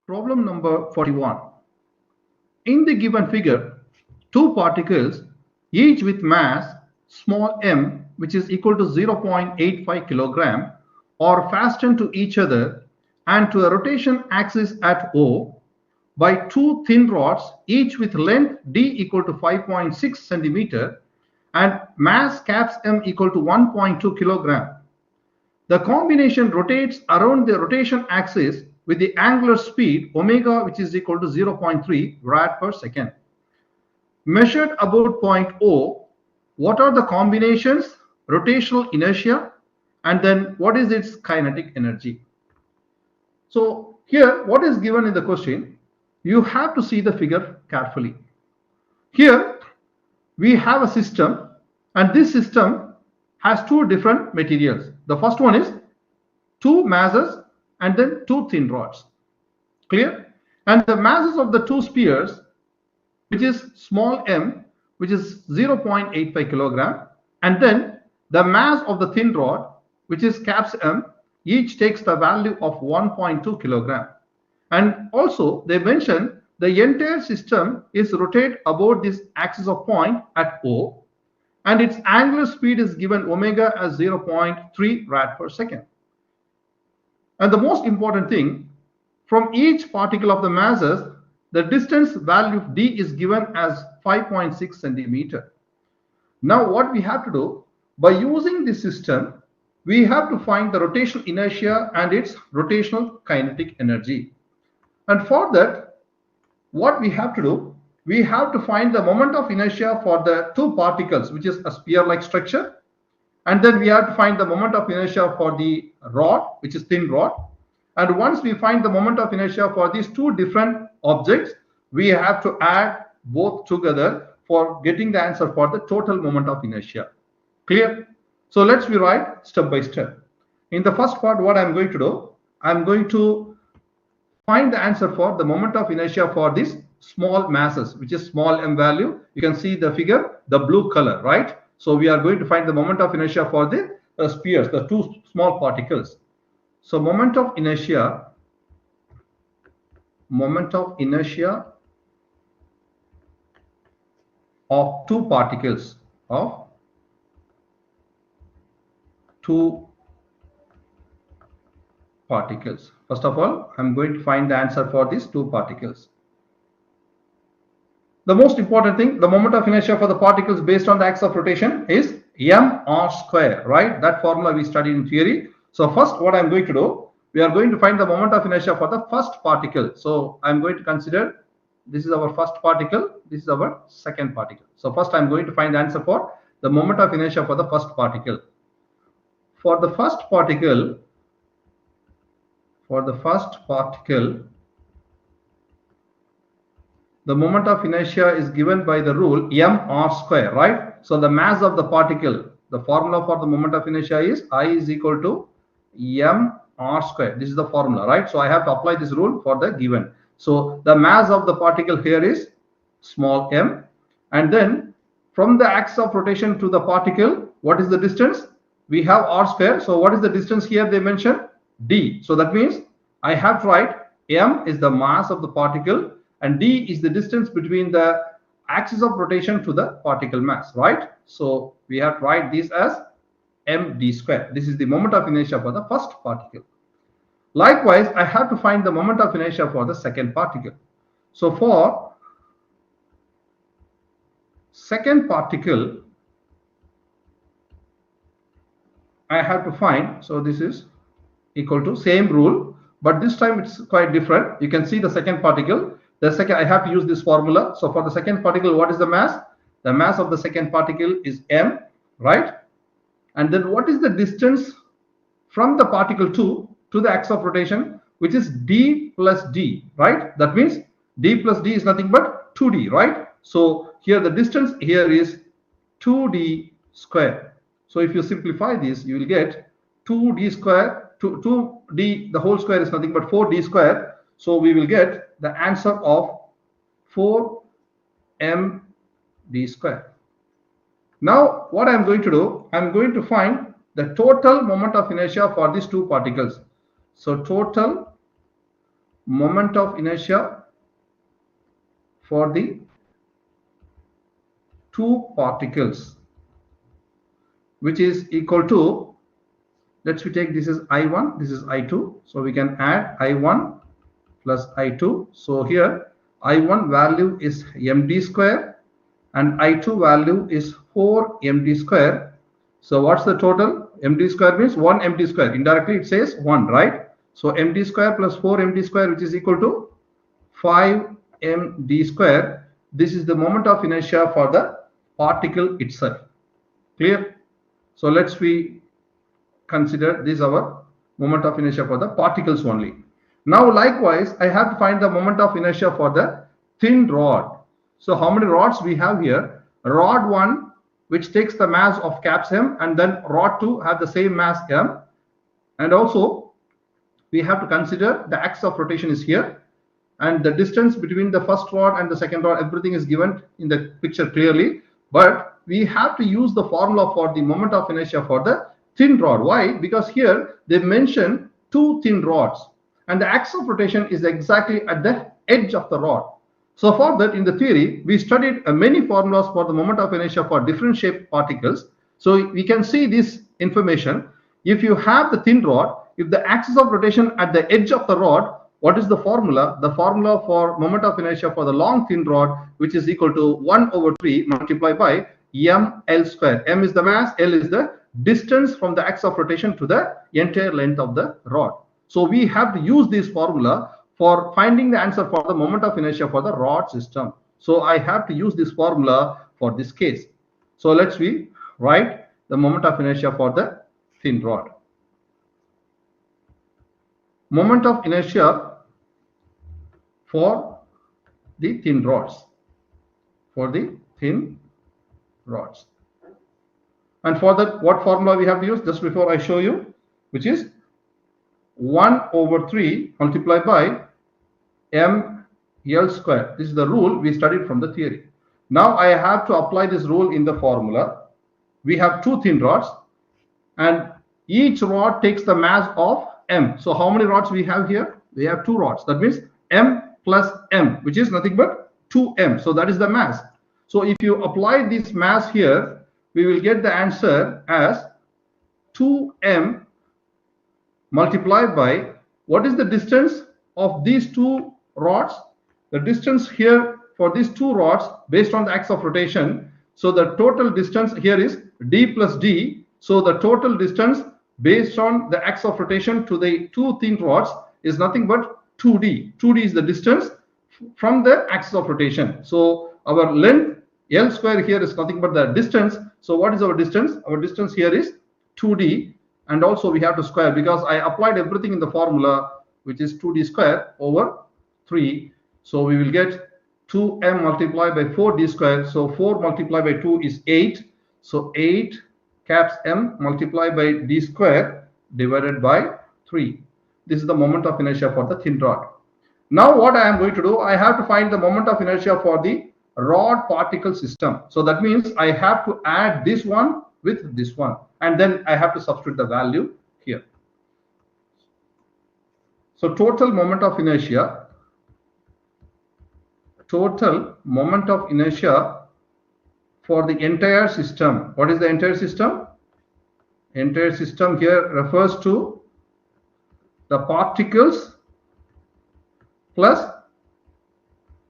Problem number 41. In the given figure, two particles, each with mass small m, which is equal to 0.85 kilogram, are fastened to each other and to a rotation axis at O by two thin rods, each with length d equal to 5.6 centimeter and mass caps m equal to 1.2 kilogram. The combination rotates around the rotation axis with the angular speed omega, which is equal to 0.3 rad per second. Measured about point O, what are the combinations, rotational inertia, and then what is its kinetic energy? So here, what is given in the question, you have to see the figure carefully. Here, we have a system, and this system has two different materials. The first one is two masses and then two thin rods. Clear? And the masses of the two spheres, which is small m, which is 0.85 kilogram, and then the mass of the thin rod, which is caps m, each takes the value of 1.2 kilogram. And also they mention the entire system is rotate about this axis of point at O, and its angular speed is given omega as 0.3 rad per second. And the most important thing, from each particle of the masses, the distance value of d is given as 5.6 centimeter. Now what we have to do, by using this system, we have to find the rotational inertia and its rotational kinetic energy. And for that, what we have to do, we have to find the moment of inertia for the two particles, which is a sphere-like structure. And then we have to find the moment of inertia for the rod, which is thin rod. And once we find the moment of inertia for these two different objects, we have to add both together for getting the answer for the total moment of inertia. Clear? So let's rewrite step by step. In the first part, what I'm going to do, I'm going to find the answer for the moment of inertia for these small masses, which is small m value. You can see the figure, the blue color, right? So we are going to find the moment of inertia for the spheres, the two small particles. So moment of inertia of two particles, First of all, I'm going to find the answer for these two particles. The most important thing, the moment of inertia for the particles based on the axis of rotation is mr square, right? That formula we studied in theory. So first, what I'm going to do, we are going to find the moment of inertia for the first particle. So I'm going to consider this is our first particle, this is our second particle. So first I'm going to find the answer for the moment of inertia for the first particle. For the first particle, the moment of inertia is given by the rule mr square, right? So the mass of the particle, the formula for the moment of inertia is I is equal to mr square. This is the formula, right? So I have to apply this rule for the given. So the mass of the particle here is small m, and then from the axis of rotation to the particle, what is the distance? We have r square. So what is the distance here? They mention d. So that means I have to write m is the mass of the particle and d is the distance between the axis of rotation to the particle mass, right? So we have to write this as md square. This is the moment of inertia for the first particle. Likewise, I have to find the moment of inertia for the second particle. So for second particle, I have to find, so this is equal to same rule, but this time it's quite different. You can see the second particle. The second, I have to use this formula. So for the second particle, what is the mass? The mass of the second particle is m, right? And then what is the distance from the particle 2 to the axis of rotation, which is d plus d, right? That means d plus d is nothing but 2d, right? So here the distance here is 2d square. So if you simplify this, you will get 2d square, 2d, the whole square is nothing but 4d square. So we will get the answer of 4md square. Now what I'm going to do, I'm going to find the total moment of inertia for these two particles. So total moment of inertia for the two particles, which is equal to, let's we take this is I1, this is I2, so we can add I1 plus I2. So here I1 value is md square and I2 value is 4 md square. So what's the total? Md square means 1 md square. Indirectly it says 1, right? So md square plus 4 md square, which is equal to 5 md square. This is the moment of inertia for the particle itself. Clear? So let's we consider this our moment of inertia for the particles only. Now likewise, I have to find the moment of inertia for the thin rod. So how many rods we have here? Rod 1, which takes the mass of caps m, and then rod 2 have the same mass m, and also we have to consider the axis of rotation is here, and the distance between the first rod and the second rod, everything is given in the picture clearly, but we have to use the formula for the moment of inertia for the thin rod. Why? Because here they mention two thin rods and the axis of rotation is exactly at the edge of the rod. So for that, in the theory, we studied many formulas for the moment of inertia for different shaped particles. So we can see this information. If you have the thin rod, if the axis of rotation at the edge of the rod, what is the formula? The formula for moment of inertia for the long thin rod, which is equal to 1/3 multiplied by ml square. M is the mass, L is the distance from the axis of rotation to the entire length of the rod. So we have to use this formula for finding the answer for the moment of inertia for the rod system. So I have to use this formula for this case. So let's we write the moment of inertia for the thin rod. Moment of inertia for the thin rods. For the thin rods. And for that, what formula we have to use? Just before I show you, which is 1/3 multiplied by ml square. This is the rule we studied from the theory. Now I have to apply this rule in the formula. We have two thin rods and each rod takes the mass of m. So how many rods we have here? We have two rods. That means m plus m, which is nothing but 2m. So that is the mass. So if you apply this mass here, we will get the answer as 2m multiplied by, what is the distance of these two rods? The distance here for these two rods based on the axis of rotation. So the total distance here is d plus d. So the total distance based on the axis of rotation to the two thin rods is nothing but 2d. 2d is the distance from the axis of rotation. So our length L square here is nothing but the distance. So what is our distance? Our distance here is 2d, and also we have to square because I applied everything in the formula, which is 2d square over 3. So we will get 2m multiplied by 4d square. So 4 multiplied by 2 is 8. So 8 caps m multiplied by d square divided by 3. This is the moment of inertia for the thin rod. Now what I am going to do, I have to find the moment of inertia for the rod particle system. So that means I have to add this one with this one, and then I have to substitute the value here. So total moment of inertia for the entire system. What is the entire system? Entire system here refers to the particles plus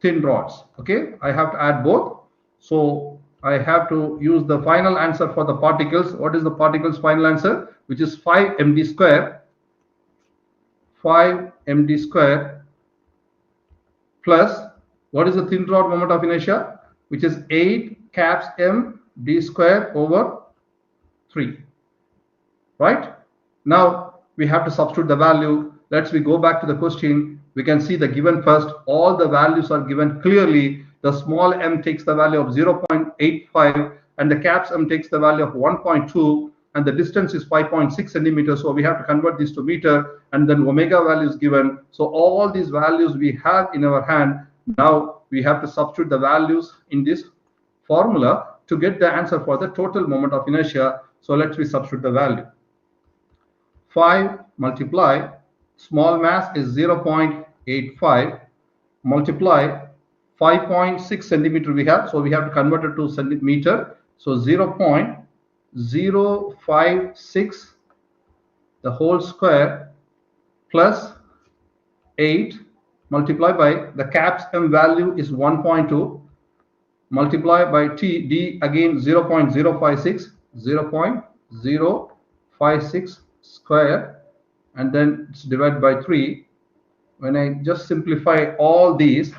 thin rods. Okay, I have to add both. So I have to use the final answer for the particles. What is the particles final answer? Which is 5 md square. 5 md square plus, what is the thin rod moment of inertia? Which is 8 caps m d square over 3. Right? Now we have to substitute the value. Let's we go back to the question. We can see the given first. All the values are given clearly. The small m takes the value of 0.85 and the caps m takes the value of 1.2, and the distance is 5.6 centimeters. So we have to convert this to meter, and then omega value is given. So all these values we have in our hand. Now we have to substitute the values in this formula to get the answer for the total moment of inertia. So let's we substitute the value. 5 multiply small mass is 0.85 0.85 multiply 5.6 centimeter we have, so we have to convert it to centimeter. So 0.056 the whole square plus 8 multiplied by the caps m value is 1.2 multiplied by t d again 0.056 0.056 square, and then it's divided by 3. When I just simplify all these,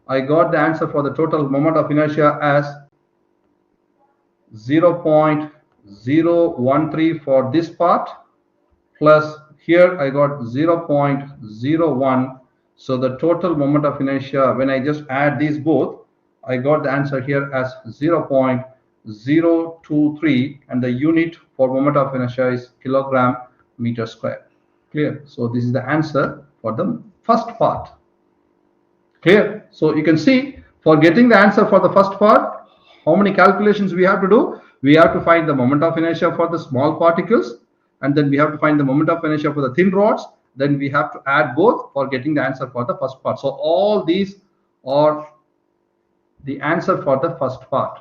I got the answer for the total moment of inertia as 0.013 for this part, plus here I got 0.01. So the total moment of inertia, when I just add these both, I got the answer here as 0.023, and the unit for moment of inertia is kilogram meter square. Clear? So this is the answer for the first part. Clear? So you can see, for getting the answer for the first part, how many calculations we have to do? We have to find the moment of inertia for the small particles, and then we have to find the moment of inertia for the thin rods. Then we have to add both for getting the answer for the first part. So all these are the answer for the first part.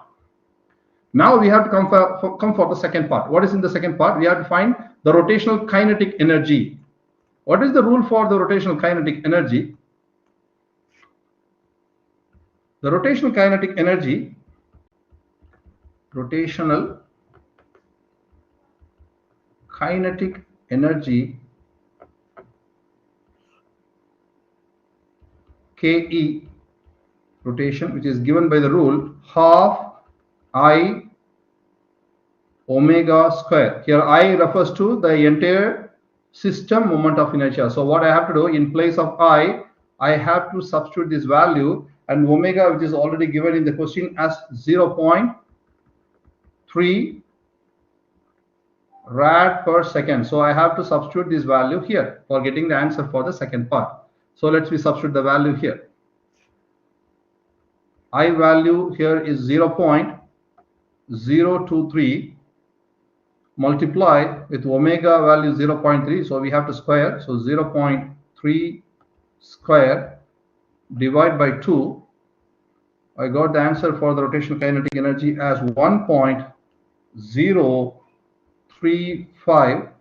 Now we have to come for the second part. What is in the second part? We have to find the rotational kinetic energy. What is the rule for the rotational kinetic energy? The rotational kinetic energy, Ke rotation, which is given by the rule half I omega square. Here I refers to the entire system moment of inertia. So what I have to do, in place of I have to substitute this value, and omega, which is already given in the question as 0.3 rad per second. So I have to substitute this value here for getting the answer for the second part. So let's substitute the value here. I value here is 0.023 multiply with omega value 0.3, so we have to square, so 0.3 square divide by 2. I got the answer for the rotational kinetic energy as 1.035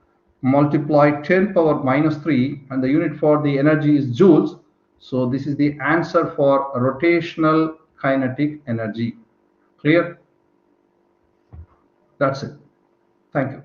multiply 10 power minus 3, and the unit for the energy is joules. So this is the answer for rotational kinetic energy. Clear? That's it. Thank you.